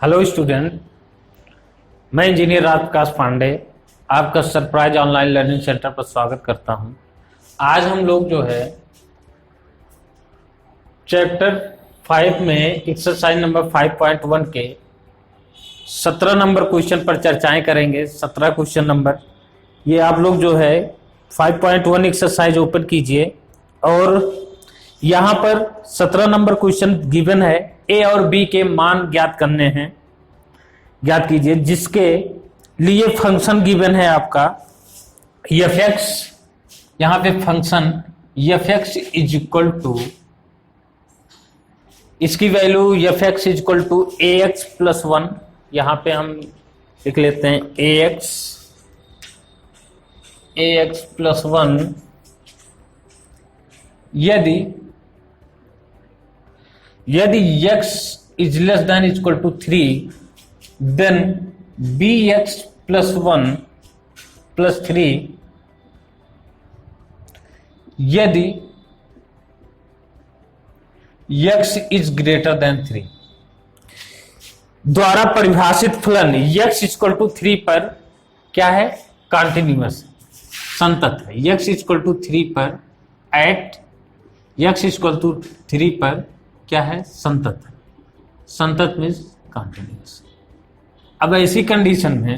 Hello student, मैं engineer Rajprakash Pandey आपका surprise online learning centre पर स्वागत करता हूं। आज हम लोग जो है चैप्टर 5 में एक्सरसाइज नंबर 5.1 के 17 नंबर क्वेश्चन पर चर्चाएं करेंगे। 17 क्वेश्चन नंबर ये आप लोग जो है 5.1 एक्सरसाइज ओपन कीजिए और यहाँ पर 17 नंबर क्वेश्चन गिवन है। ए और बी के मान ज्ञात करने हैं, ज्ञात कीजिए। जिसके लिए फंक्शन गिवन है आपका एफ एक्स, यहाँ पे function F x is equal to, इसकी value F x is equal to A X plus 1। यहाँ पे हम लिख लेते हैं ए एक्स प्लस 1। यदि x is less than equal to 3, then bx plus 1 plus 3 यदि x is greater than 3 द्वारा परिभाषित फलन x इक्वल टू 3 पर क्या है? कॉन्टिन्यूअस, संतत है। x इक्वल टू 3 पर एट x इक्वल टू 3 पर क्या है? संतत है। संतत मीन्स कॉन्टिन्यूअस। अब ऐसी कंडीशन में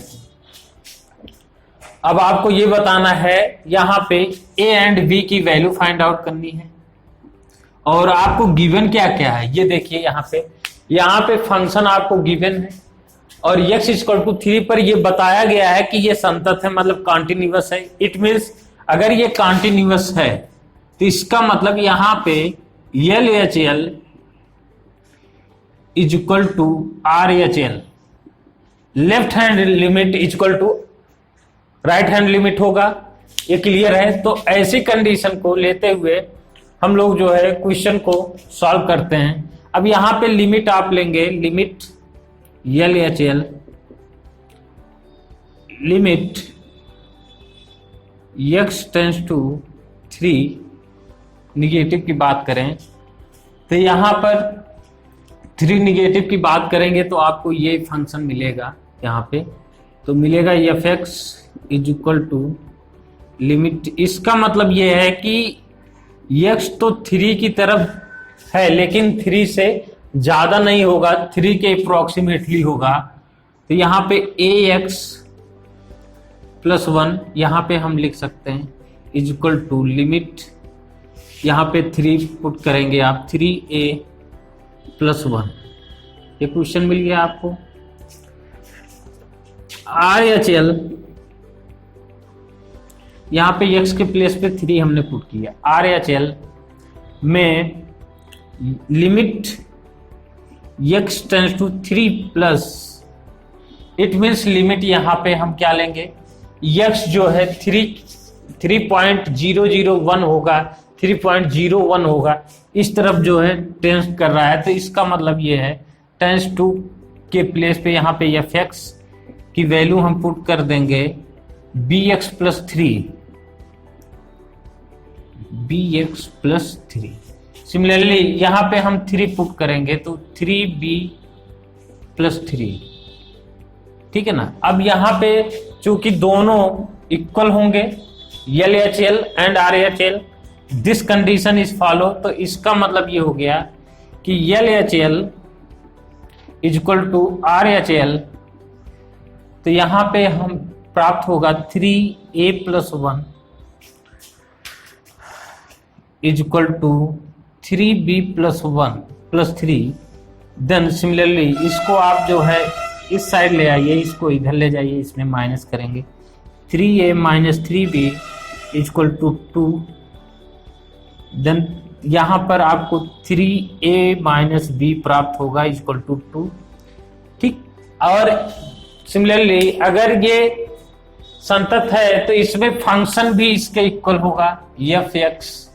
अब आपको ये बताना है, यहां पे ए एंड बी की वैल्यू फाइंड आउट करनी है। और आपको गिवन क्या क्या है ये देखिए। यहाँ पे फंक्शन आपको गिवन है और x इक्वल टू 3 पर ये बताया गया है कि ये संतत है, मतलब कॉन्टिन्यूअस है। इट मीन्स अगर ये कॉन्टिन्यूअस है तो इसका मतलब यहाँ पे LHL is equal to RHL। Left hand limit equal to right hand limit होगा, ये क्लियर है। तो ऐसी कंडीशन को लेते हुए हम लोग जो है क्वेश्चन को सॉल्व करते हैं। अब यहां पे लिमिट आप लेंगे, limit LHL, limit x tends to 3, negative की बात करें तो यहां पर 3 निगेटिव की बात करेंगे तो आपको ये फंक्शन मिलेगा। यहाँ पे तो मिलेगा f x is equal to limit. इसका मतलब ये है कि x तो 3 की तरफ है लेकिन 3 से ज्यादा नहीं होगा, 3 के अप्रोक्सीमेटली होगा। तो यहाँ पे ए एक्स प्लस 1 यहाँ पे हम लिख सकते हैं इज इक्वल टू लिमिट, यहाँ पे 3 पुट करेंगे आप, 3a प्लस 1। ये क्वेश्चन मिल गया आपको। RHL यहां पे x के प्लेस पे 3 हमने पुट किया। RHL में limit x tends to 3 plus, it means limit यहां पे हम क्या लेंगे, x जो है 3.001 होगा, 3.01 होगा, इस तरफ जो है टेंस कर रहा है। तो इसका मतलब ये है टेंस टू के प्लेस पे यहाँ पे एफ एक्स की वैल्यू हम पुट कर देंगे bx plus 3, bx plus 3। Similarly यहाँ पे हम 3 पुट करेंगे तो 3b प्लस 3, ठीक है ना। अब यहाँ पे चूंकि दोनों इक्वल होंगे LHL and RHL, this condition is follow. तो इसका मतलब ये हो गया कि LHL is equal to RHL। तो यहां पे हम प्राप्त होगा 3a plus 1 is equal to 3b plus 1 plus 3। Then similarly इसको आप जो है इस साइड ले आइए, इसको इधर ले जाइए, इसमें माइनस करेंगे 3a minus 3b is equal to 2। Then यहां पर आपको 3a माइनस b प्राप्त होगा इक्वल टू 2, ठीक। और सिमिलरली अगर ये संतत है तो इसमें फंक्शन भी इसके इक्वल होगा, एफ एक्स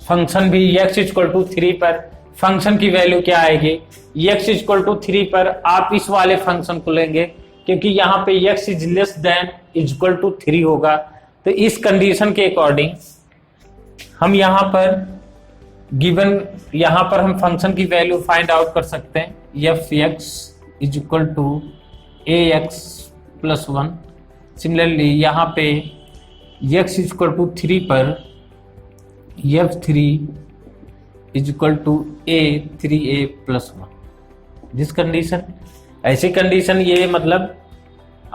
फंक्शन भी x इक्वल टू 3 पर फंक्शन की वैल्यू क्या आएगी, x इक्वल टू 3 पर आप इस वाले फंक्शन को लेंगे क्योंकि यहाँ पे x is less than equal to 3 होगा। तो इस कंडीशन के अकॉर्डिंग हम यहाँ पर गिवन, यहाँ पर हम फंक्शन की वैल्यू फाइंड आउट कर सकते हैं f x is equal to ax plus 1। Similarly यहाँ पे x इज इक्वल टू 3 पर f3 is equal to a3a plus 1। This condition, ऐसी कंडीशन, ये मतलब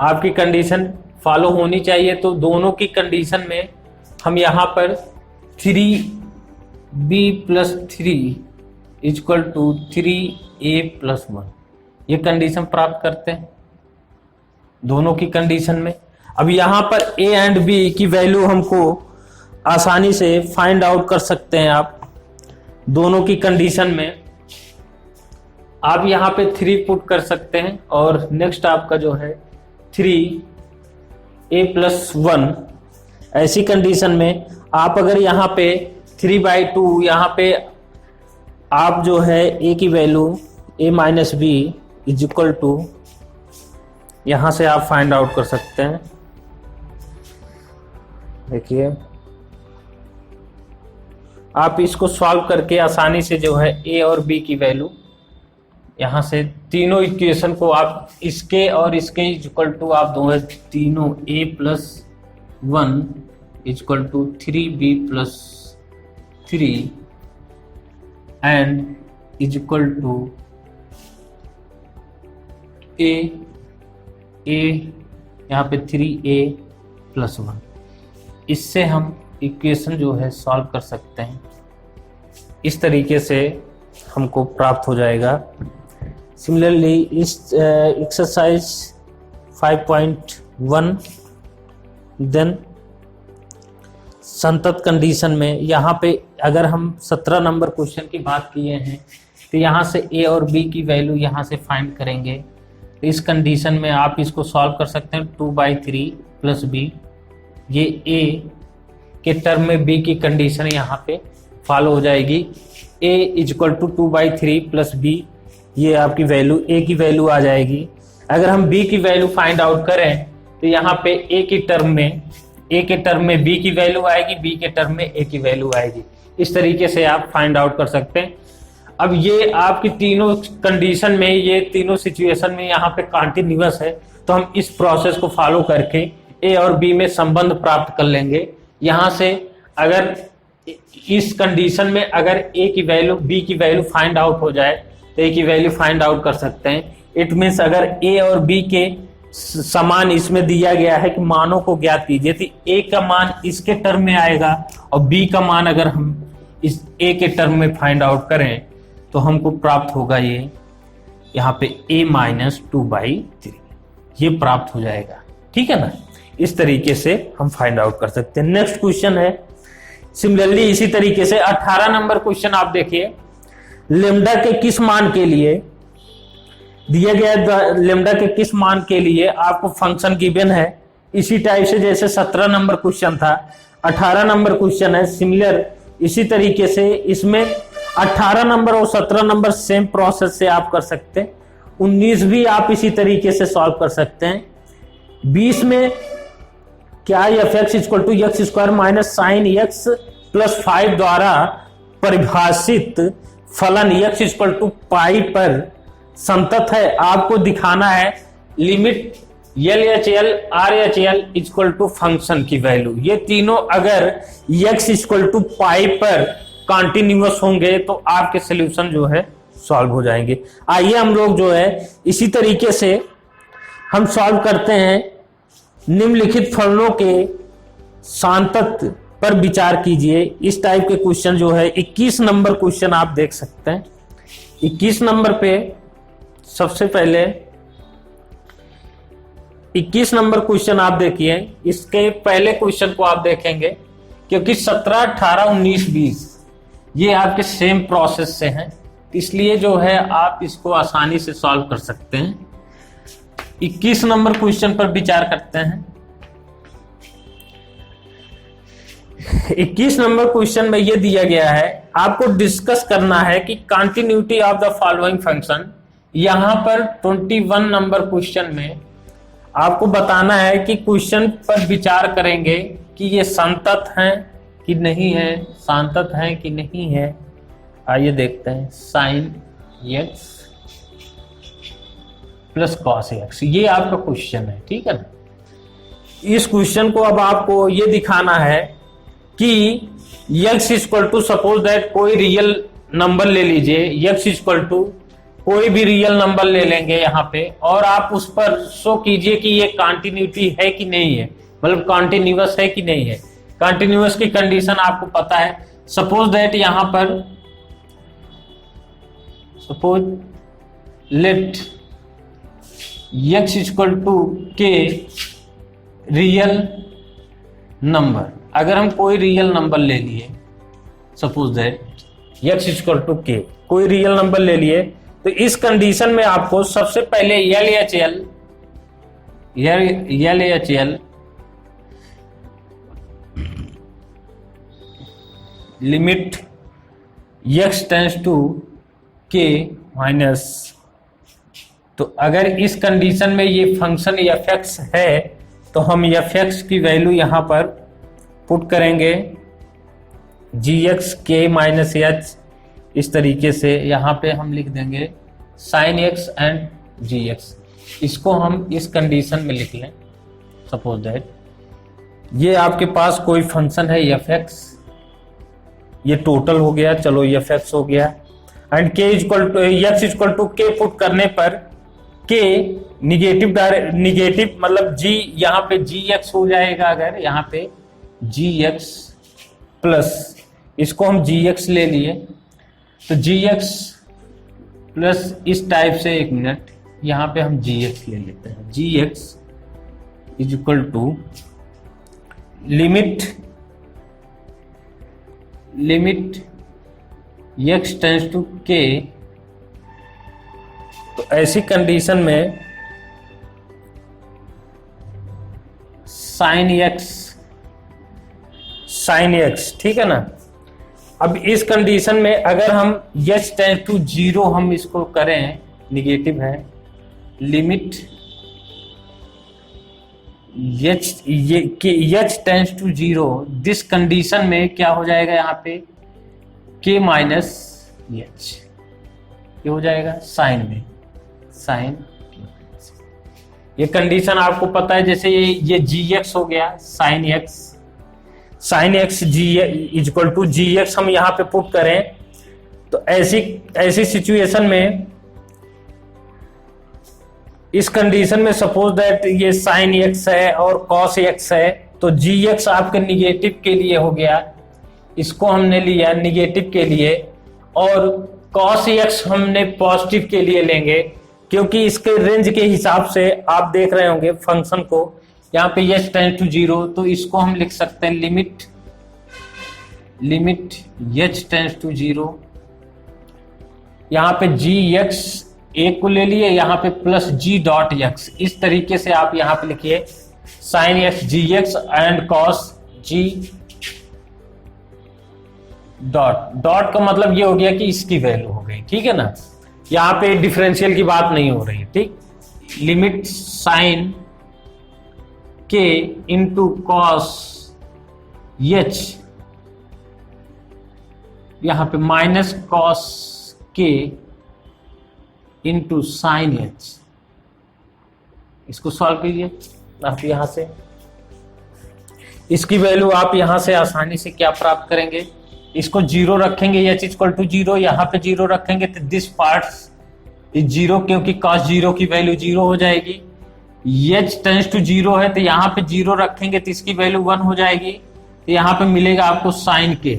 आपकी कंडीशन फॉलो होनी चाहिए। तो दोनों की कंडीशन में हम यहाँ पर 3b plus 3 equal to 3a plus 1 ये कंडीशन प्राप्त करते हैं दोनों की कंडीशन में। अब यहाँ पर a एंड b की वैल्यू हमको आसानी से फाइंड आउट कर सकते हैं आप दोनों की कंडीशन में। आप यहाँ पे 3 पुट कर सकते हैं और नेक्स्ट आपका जो है 3a प्लस 1। ऐसी कंडीशन में आप अगर यहाँ पे 3/2 यहाँ पे आप जो है a की value a minus b is equal to, यहाँ से आप फाइंड आउट कर सकते हैं। देखिए आप इसको सॉल्व करके आसानी से जो है a और b की वैल्यू, यहाँ से तीनों इक्वेशन को आप इसके और इसके इक्वल टू आप दो है तीनों a plus 1 equal to 3b plus 3 and is equal to a यहाँ पे 3a प्लस 1। इससे हम इक्वेशन जो है सॉल्व कर सकते हैं। इस तरीके से हमको प्राप्त हो जाएगा। सिमिलरली इस एक्सरसाइज 5.1 देन संतत कंडीशन में यहाँ पे अगर हम 17 नंबर क्वेश्चन की बात किए हैं तो यहाँ से a और b की वैल्यू यहाँ से फाइंड करेंगे। तो इस कंडीशन में आप इसको सॉल्व कर सकते हैं 2/3 प्लस b। ये a के टर्म में b की कंडीशन यहाँ पे फॉलो हो जाएगी। a is equal to 2/3 plus b, ये आपकी वैल्यू a की वैल्यू आ जाएगी। अगर हम b की वैल्यू फाइंड आउट करें तो यहाँ पे a के टर्म में b की वैल्यू आएगी, b के टर्म में a की वैल्यू आएगी। इस तरीके से आप फाइंड आउट कर सकते हैं। अब ये आपकी तीनों कंडीशन में, ये तीनों सिचुएशन में यहाँ पे कॉन्टिन्यूअस है, तो हम इस प्रोसेस को फॉलो करके a और b में संबंध प्राप्त कर लेंगे। यहाँ से अगर इस कंडीशन में अगर a की वैल्यू b की वैल्यू फाइंड आउट हो जाए तो a की वैल्यू फाइंड आउट कर सकते हैं। इट मीन्स अगर a और b के समान इसमें दिया गया है कि मानों को ज्ञात कीजिए, तो a का मान इसके टर्म में आएगा और b का मान अगर हम इस a के टर्म में फाइंड आउट करें तो हमको प्राप्त होगा ये यहाँ पे a माइनस 2/3 ये प्राप्त हो जाएगा। ठीक है ना, इस तरीके से हम फाइंड आउट कर सकते हैं। नेक्स्ट क्वेश्चन है सिमिलरली इसी तरीके से 18 नंबर क्वेश्चन आप देखिए। लेमडा के किस मान के लिए दिया गया, लेमडा के किस मान के लिए आपको फंक्शन गिवन है। इसी टाइप से जैसे 17 नंबर क्वेश्चन था, 18 नंबर क्वेश्चन है सिमिलर इसी तरीके से। इसमें 18 नंबर और 17 नंबर सेम प्रोसेस से आप कर सकते हैं। 19 भी आप इसी तरीके से सॉल्व कर सकते हैं। 20 में क्या f x equal to x square minus sine x plus 5 द्वारा परिभाषित फलन एक्स इक्वल टू पाई पर संतत है। आपको दिखाना है limit LHL RHL equal to function की वैल्यू, ये तीनों अगर x इक्वल टू पाई पर कॉन्टिन्यूअस होंगे तो आपके सोल्यूशन जो है सॉल्व हो जाएंगे। आइए हम लोग जो है इसी तरीके से हम सॉल्व करते हैं। निम्नलिखित फलनों के सांतत पर विचार कीजिए। इस टाइप के क्वेश्चन जो है 21 नंबर क्वेश्चन आप देख सकते हैं। 21 नंबर पे सबसे पहले 21 नंबर क्वेश्चन आप देखिए। इसके पहले क्वेश्चन को आप देखेंगे क्योंकि 17, 18, 19, 20 ये आपके सेम प्रोसेस से हैं, इसलिए जो है आप इसको आसानी से सॉल्व कर सकते हैं। 21 नंबर क्वेश्चन पर विचार करते हैं। 21 नंबर क्वेश्चन में यह दिया गया है, आपको डिस्कस करना है कि continuity of the following function. यहां पर 21 नंबर क्वेश्चन में आपको बताना है कि क्वेश्चन पर विचार करेंगे कि ये संतत हैं कि नहीं है, सांतत हैं कि नहीं है। आइए देखते हैं। Sign x plus cos x, ये आपका क्वेश्चन है, ठीक है ना। इस क्वेश्चन को अब आपको ये दिखाना है कि x equal to, suppose that कोई रियल नंबर ले लीजिए, x इक्वल टू कोई भी रियल नंबर ले लेंगे यहाँ पे, और आप उस पर शो कीजिए कि ये कॉन्टिन्यूटी है कि नहीं है, मतलब कॉन्टिन्यूअस है कि नहीं है। कॉन्टिन्यूअस की कंडीशन आपको पता है। सपोज दैट यहां पर, suppose let x equal to के रियल नंबर, अगर हम कोई रियल नंबर ले लिए, suppose that x equal to k, कोई रियल नंबर ले लिए, तो इस कंडीशन में आपको सबसे पहले LHL limit x tends to k minus, तो अगर इस कंडीशन में ये फंक्शन fx है तो हम fx की वैल्यू यहां पर पुट करेंगे gx k माइनस h, इस तरीके से यहां पे हम लिख देंगे sin x एंड gx। इसको हम इस कंडीशन में लिख लें, सपोज दैट ये आपके पास कोई फंक्शन है fx, ये टोटल हो गया, चलो fx हो गया, and k equal to x equal to k put करने पर k निगेटिव मतलब g, यहाँ पे gx हो जाएगा, अगर यहाँ पे gx प्लस, इसको हम gx ले लिए, तो gx प्लस इस टाइप से, एक मिनट, यहाँ पे हम gx ले लेते हैं, gx is equal to limit x tends to k, तो ऐसी कंडीशन में sin x, ठीक है ना। अब इस कंडीशन में अगर हम h टेंस टू 0 हम इसको करें, निगेटिव है, limit h tends to 0, this condition में क्या हो जाएगा, यहाँ पे k माइनस h, ये हो जाएगा साइन में, साइन, ये कंडीशन आपको पता है। जैसे ये gx हो गया, sine x g equal to gx हम यहाँ पे पुट करें, तो ऐसी सिचुएशन में, इस कंडीशन में सपोज दैट ये साइन x है और कॉस x है, तो gx आपके निगेटिव के लिए हो गया, इसको हमने लिया निगेटिव के लिए, और कॉस x हमने पॉजिटिव के लिए लेंगे, क्योंकि इसके रेंज के हिसाब से आप देख रहे होंगे फंक्शन को, यहाँ पे h टेंस टू 0, तो इसको हम लिख सकते हैं लिमिट h टेंस टू 0, यहाँ पे gx एक को ले लिए, यहाँ पे प्लस g डॉट x, इस तरीके से आप यहाँ पे लिखिए sine x gx and cos g dot का मतलब ये हो गया कि इसकी वैल्यू हो गई, ठीक है ना। यहाँ पे डिफरेंशियल की बात नहीं हो रही है, ठीक। Limit sine k into cos h, यहाँ पे minus cos k into sine h, इसको सॉल्व कीजिए आप यहाँ से, इसकी वैल्यू आप यहाँ से आसानी से क्या प्राप्त करेंगे, इसको 0 रखेंगे, h इक्वल टू 0, यहाँ पे 0 रखेंगे, तो दिस पार्ट इज 0, क्योंकि cos 0 की वैल्यू 0 हो जाएगी। h टेंस टू 0 है, तो यहाँ पे 0 रखेंगे तो इसकी वैल्यू 1 हो जाएगी, तो यहाँ पे मिलेगा आपको साइन k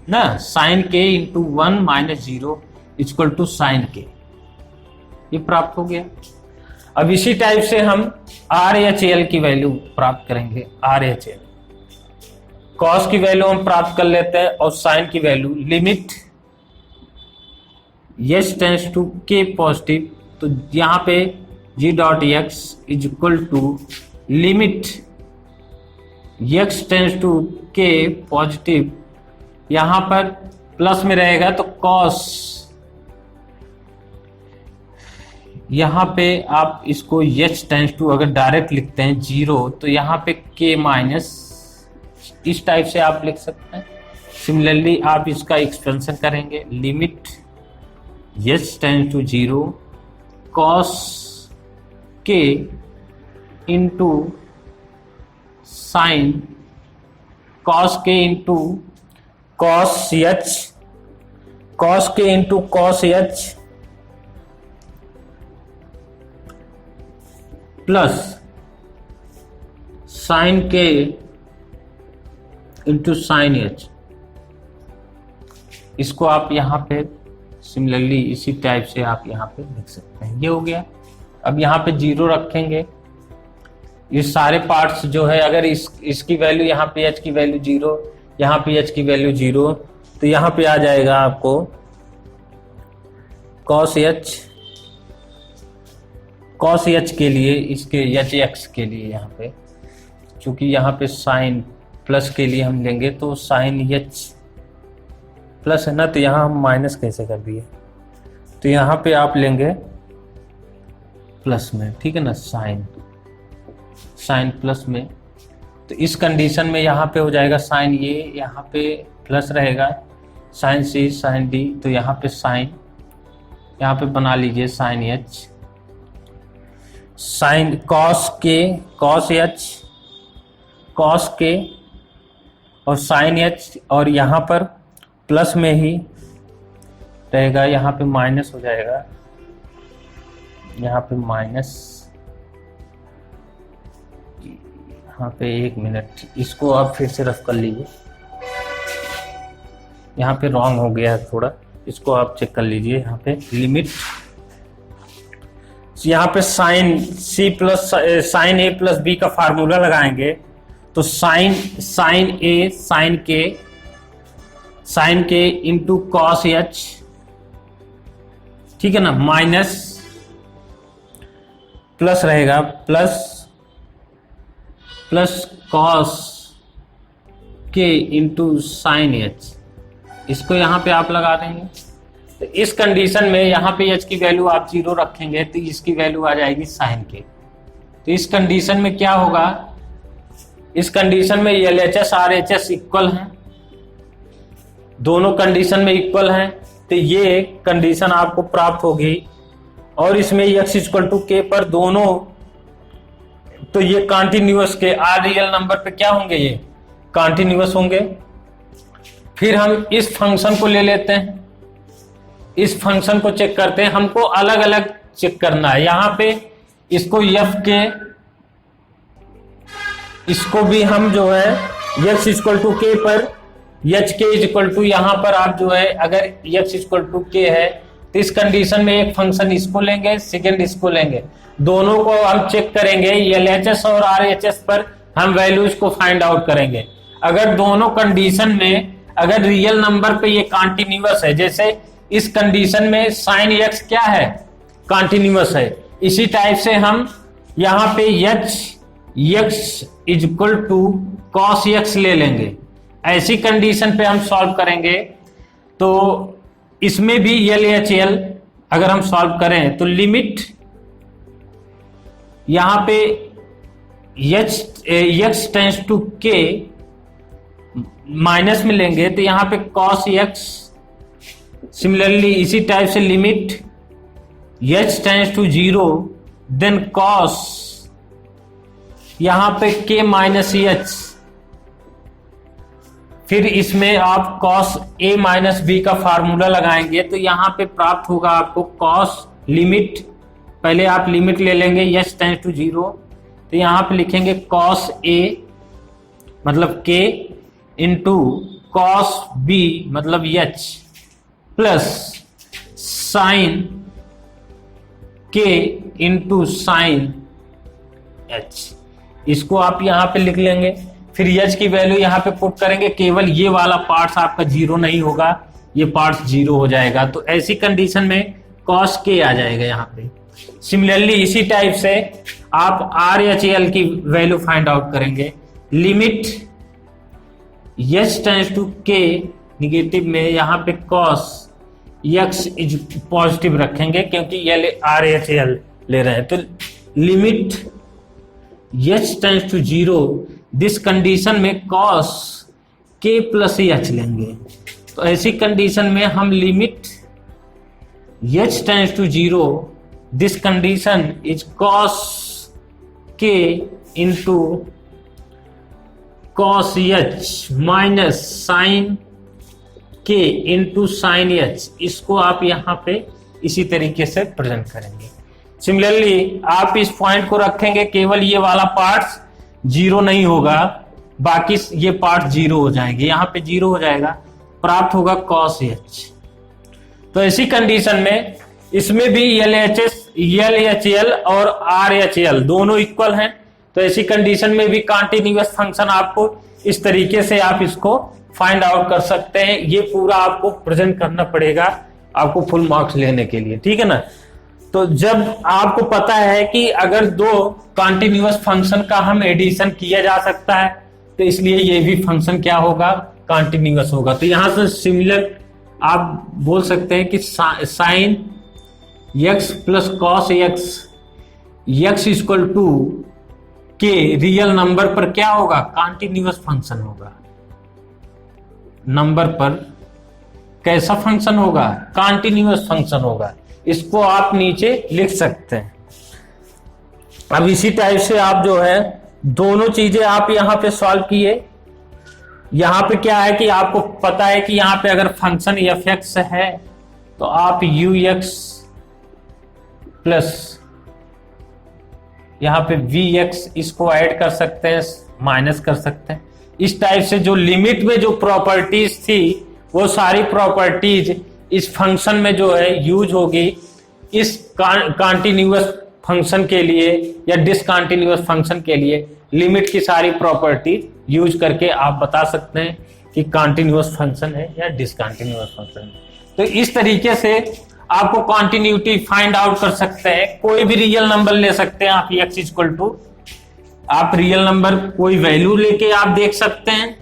ना, sine k into 1 minus 0 equal to sine k, ये प्राप्त हो गया। अब इसी टाइप से हम RHL की वैल्यू प्राप्त करेंगे, RHL कॉस की वैल्यू हम प्राप्त कर लेते हैं, और साइन की value limit h tends to k positive, तो यहाँ पे g dot x is equal to limit x tends to k positive, यहाँ पर प्लस में रहेगा तो कॉस, यहाँ पे आप इसको h टेंस टू अगर डायरेक्ट लिखते हैं 0, तो यहाँ पे k माइनस, इस टाइप से आप लिख सकते हैं। सिमिलरली आप इसका एक्सपेंशन करेंगे, limit h tends to 0 cos k into sine cos k into cos h, cos k into cos h plus sine k into sine h. इसको आप यहां पे सिमिलरली इसी टाइप से आप यहां पे लिख सकते हैं। ये हो गया। अब यहां पे जीरो रखेंगे। ये सारे पार्ट्स जो है, अगर इसकी वैल्यू यहाँ पे एच की वैल्यू जीरो, यहाँ पे एच की वैल्यू जीरो, तो यहाँ पे आ जाएगा आपको कॉस एच के लिए, इसके एच एक्स के लिए यहाँ पे, क्योंकि यहाँ पे साइन प्लस के लिए हम लेंगे तो साइन एच प्लस है ना, तो यहाँ हम माइनस कैसे कर दिए, तो यहाँ पे आप लेंगे प्लस में, ठीक है ना, साइन प्लस में। तो इस कंडीशन में यहाँ पे हो जाएगा साइन, ये यहाँ पे प्लस रहेगा, साइन सी साइन डी, तो यहाँ पे साइन, यहाँ पे बना लीजिए साइन एच, साइन कॉस के कॉस एच, कॉस के और साइन एच, और यहाँ पर प्लस में ही रहेगा, यहाँ पे माइनस हो जाएगा, यहाँ पे माइनस, यहाँ पे एक मिनट, इसको आप फिर से रफ कर लीजिए, यहाँ पे रॉन्ग हो गया है थोड़ा, इसको आप चेक कर लीजिए। यहाँ पे लिमिट, यहाँ पे साइन सी प्लस साइन ए प्लस बी का फार्मूला लगाएंगे, तो साइन ए sign k into cos H, ठीक है ना, माइनस प्लस रहेगा, plus cos k into sine h, इसको यहां पे आप लगा देंगे। तो इस कंडीशन में यहाँ पे एच की वैल्यू आप जीरो रखेंगे तो इसकी वैल्यू आ जाएगी साइन के। तो इस कंडीशन में क्या होगा, इस कंडीशन में LHS RHS इक्वल हैं, दोनों कंडीशन में इक्वल हैं, तो ये कंडीशन आपको प्राप्त होगी। और इसमें x इक्वल टू के पर दोनों, तो ये कॉन्टिन्यूअस के आर रियल नंबर पे क्या होंगे, ये कॉन्टिन्यूअस होंगे। फिर हम इस फंक्शन को ले लेते हैं, इस फंक्शन को चेक करते हैं, हमको अलग अलग चेक करना है। यहां पे इसको f के, इसको भी हम जो है x इक्वल टू के पर एच के इज इक्वल टू, यहां पर आप जो है अगर x इक्वल टू के है तो इस कंडीशन में एक फंक्शन इसको लेंगे, सेकेंड इसको लेंगे, दोनों को हम चेक करेंगे, LHS और RHS पर हम वैल्यूज को फाइंड आउट करेंगे। अगर दोनों कंडीशन में अगर रियल नंबर पे ये कॉन्टिन्यूअस है, जैसे इस कंडीशन में साइन एक्स क्या है, कॉन्टिन्यूअस है, इसी टाइप से हम यहाँ पे x is equal to cos x ले लेंगे। ऐसी कंडीशन पे हम सॉल्व करेंगे तो इसमें भी LHL अगर हम सॉल्व करें तो लिमिट यहां पे x tends to k minus में लेंगे तो यहां पे cos x, सिमिलरली इसी टाइप से limit h tends to 0 then cos, यहां पे k माइनस h, फिर इसमें आप cos a माइनस b का फार्मूला लगाएंगे तो यहां पे प्राप्त होगा आपको cos लिमिट, पहले आप लिमिट ले लेंगे h टेंस टू 0, तो यहां पे लिखेंगे cos a मतलब k इंटू cos b मतलब h plus sign k into sine h, इसको आप यहां पे लिख लेंगे। फिर h की वैल्यू यहां पे पुट करेंगे, केवल ये वाला पार्ट्स आपका जीरो नहीं होगा, ये पार्ट्स जीरो हो जाएगा, तो ऐसी कंडीशन में cos k आ जाएगा यहां पे। सिमिलरली इसी टाइप से आप RHL की वैल्यू फाइंड आउट करेंगे, limit h tends to k negative में यहां पे cos x इज पॉजिटिव रखेंगे क्योंकि ये RHL ले रहे हैं, तो limit h tends to 0 this condition में cos k प्लस h लेंगे। तो ऐसी कंडीशन में हम limit h tends to 0 this condition is cos k into cos h minus sine k into sine h, इसको आप यहाँ पे इसी तरीके से प्रेजेंट करेंगे। सिमिलरली आप इस पॉइंट को रखेंगे, केवल ये वाला पार्ट जीरो नहीं होगा, बाकी ये पार्ट जीरो हो जाएंगे, यहाँ पे जीरो हो जाएगा, प्राप्त होगा cos h। तो ऐसी कंडीशन में इसमें भी LHL और RHL दोनों इक्वल हैं, तो ऐसी कंडीशन में भी कॉन्टिन्यूअस फंक्शन आपको इस तरीके से आप इसको फाइंड आउट कर सकते हैं। ये पूरा आपको प्रेजेंट करना पड़ेगा आपको फुल मार्क्स लेने के लिए, ठीक है ना। तो जब आपको पता है कि अगर दो कॉन्टिन्यूअस फंक्शन का हम एडिशन किया जा सकता है, तो इसलिए ये भी फंक्शन क्या होगा, कॉन्टिन्यूअस होगा। तो यहां से सिमिलर आप बोल सकते हैं कि sine x plus cos x equal to के रियल नंबर पर क्या होगा, कॉन्टिन्यूअस फंक्शन होगा। नंबर पर कैसा फंक्शन होगा, कॉन्टिन्यूअस फंक्शन होगा। इसको आप नीचे लिख सकते हैं। अब इसी टाइप से आप जो है दोनों चीजें आप यहां पे सॉल्व किए। यहां पे क्या है कि आपको पता है कि यहां पे अगर फंक्शन f(x) है तो आप ux प्लस यहां पे vx इसको ऐड कर सकते हैं, माइनस कर सकते हैं। इस टाइप से जो लिमिट में जो प्रॉपर्टीज थी वो सारी प्रॉपर्टीज इस फंक्शन में जो है यूज होगी। इस कॉन्टिन्यूअस फंक्शन के लिए या डिसकंटिन्यूअस फंक्शन के लिए लिमिट की सारी प्रॉपर्टी यूज करके आप बता सकते हैं कि कॉन्टिन्यूअस फंक्शन है या डिसकंटिन्यूअस फंक्शन है। तो इस तरीके से आपको कॉन्टिन्यूटी फाइंड आउट कर सकते हैं। कोई भी रियल नंबर ले सकते हैं आप, x इक्वल टू आप रियल नंबर कोई वैल्यू लेके आप देख सकते हैं।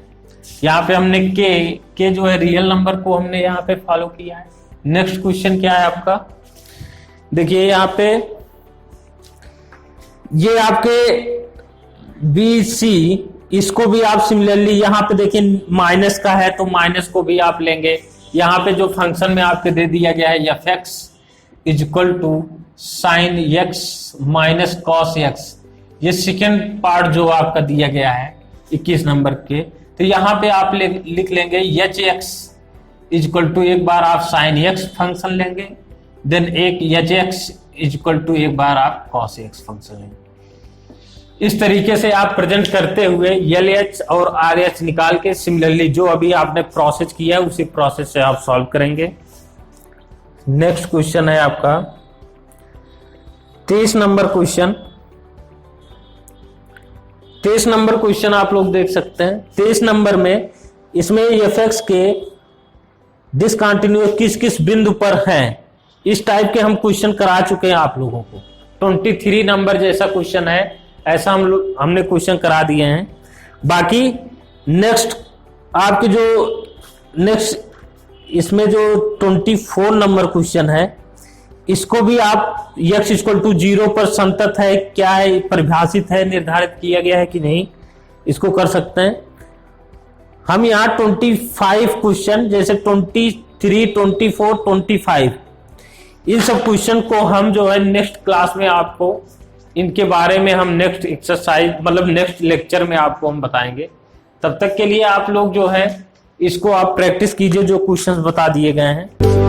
यहाँ पे हमने के जो है रियल नंबर को हमने यहाँ पे फॉलो किया है। नेक्स्ट क्वेश्चन क्या है आपका, देखिए यहाँ पे ये आपके BC, इसको भी आप सिमिलरली यहाँ पे देखिए माइनस का है तो माइनस को भी आप लेंगे। यहाँ पे जो फंक्शन में आपके दे दिया गया है f(x) is equal to sine x minus cos x, ये सेकेंड पार्ट जो आपका दिया गया है 21 नंबर के, तो यहाँ पे आप लिख लेंगे hx इज इक्वल टू एक बार आप साइन x फंक्शन लेंगे, देन एक hx इज इक्वल टू एक बार आप cos x फंक्शन लेंगे। इस तरीके से आप प्रेजेंट करते हुए LH और RH निकाल के सिमिलरली जो अभी आपने प्रोसेस किया है उसी प्रोसेस से आप सॉल्व करेंगे। नेक्स्ट क्वेश्चन है आपका 23 नंबर क्वेश्चन। 23 नंबर क्वेश्चन आप लोग देख सकते हैं। 23 नंबर में इसमें f(x) के डिसकंटिन्यूअस किस किस बिंदु पर हैं, इस टाइप के हम क्वेश्चन करा चुके हैं आप लोगों को। 23 नंबर जैसा क्वेश्चन है, ऐसा हमने क्वेश्चन करा दिए हैं। बाकी नेक्स्ट आपके जो नेक्स्ट इसमें जो 24 नंबर क्वेश्चन है, इसको भी आप x इक्वल टू 0 पर संतत है क्या है, परिभाषित है, निर्धारित किया गया है कि नहीं, इसको कर सकते हैं हम। यहाँ 25 क्वेश्चन जैसे 23, 24, 25 इन सब क्वेश्चन को हम जो है नेक्स्ट क्लास में आपको इनके बारे में हम नेक्स्ट एक्सरसाइज मतलब नेक्स्ट लेक्चर में आपको हम बताएंगे। तब तक के लिए आप लोग जो है इसको आप प्रैक्टिस कीजिए जो क्वेश्चंस बता दिए गए हैं।